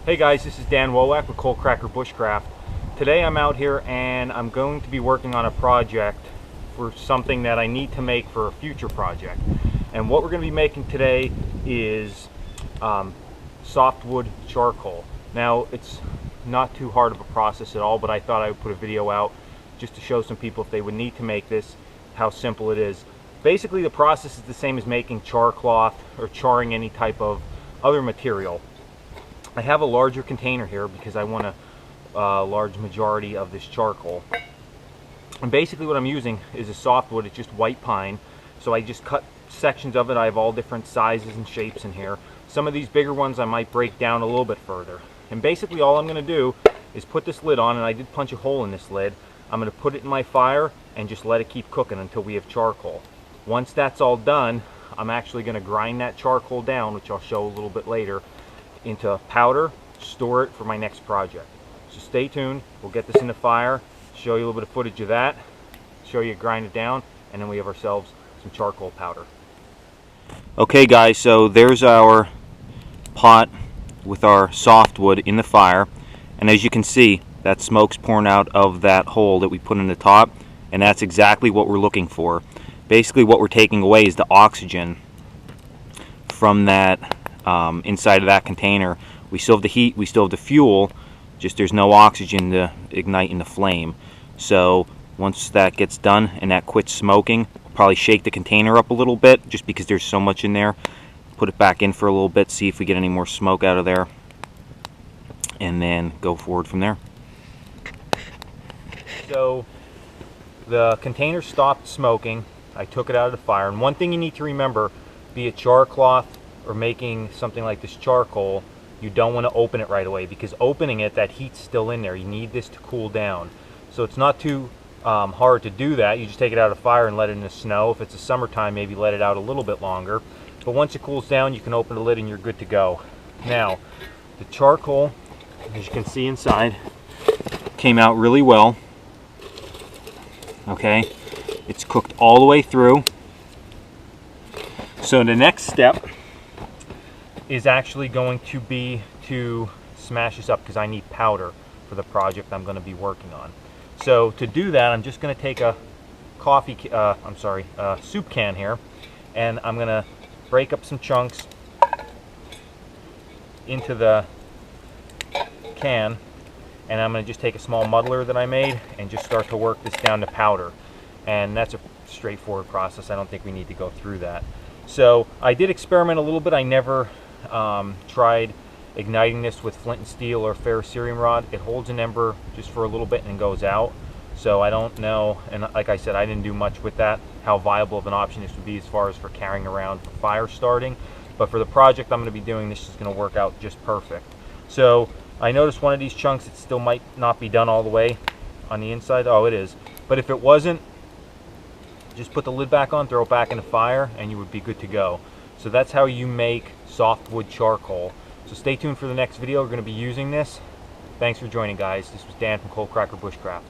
Hey guys, this is Dan Wowak with Coalcracker Bushcraft. Today I'm out here and I'm going to be working on a project for something that I need to make for a future project. And what we're going to be making today is softwood charcoal. Now, it's not too hard of a process at all, but I thought I would put a video out just to show some people if they would need to make this, how simple it is. Basically, the process is the same as making char cloth or charring any type of other material. I have a larger container here because I want a large majority of this charcoal. And basically what I'm using is a softwood. It's just white pine. So I just cut sections of it. I have all different sizes and shapes in here. Some of these bigger ones I might break down a little bit further. And basically all I'm going to do is put this lid on, and I did punch a hole in this lid. I'm going to put it in my fire and just let it keep cooking until we have charcoal. Once that's all done, I'm actually going to grind that charcoal down, which I'll show a little bit later, into powder, store it for my next project. So stay tuned. We'll get this in the fire, show you a little bit of footage of that, show you grind it down, and then we have ourselves some charcoal powder. Okay guys, so there's our pot with our softwood in the fire, and as you can see, that smoke's pouring out of that hole that we put in the top, and that's exactly what we're looking for. Basically what we're taking away is the oxygen from that inside of that container. We still have the heat, we still have the fuel, just there's no oxygen to ignite in the flame. So once that gets done and that quits smoking, I'll probably shake the container up a little bit just because there's so much in there. Put it back in for a little bit, see if we get any more smoke out of there, and then go forward from there. So the container stopped smoking. I took it out of the fire, and one thing you need to remember, be it char cloth or making something like this charcoal, you don't want to open it right away, because opening it, that heat's still in there. You need this to cool down. So it's not too hard to do that. You just take it out of the fire and let it in the snow. If it's the summertime, maybe let it out a little bit longer. But once it cools down, you can open the lid and you're good to go. Now, the charcoal, as you can see inside, came out really well. Okay, it's cooked all the way through. So the next step is actually going to be to smash this up, because I need powder for the project I'm going to be working on. So to do that, I'm just going to take a soup can here, and I'm going to break up some chunks into the can, and I'm going to just take a small muddler that I made and just start to work this down to powder. And that's a straightforward process. I don't think we need to go through that. So I did experiment a little bit. I never tried igniting this with flint and steel or ferrocerium rod. It holds an ember just for a little bit and goes out. So I don't know, and like I said, I didn't do much with that, how viable of an option this would be as far as for carrying around for fire starting. But for the project I'm going to be doing, this is going to work out just perfect. So I noticed one of these chunks, it still might not be done all the way on the inside. Oh, it is. But if it wasn't, just put the lid back on, throw it back in the fire, and you would be good to go. So that's how you make softwood charcoal. So stay tuned for the next video. We're going to be using this. Thanks for joining, guys. This was Dan from Coalcracker Bushcraft.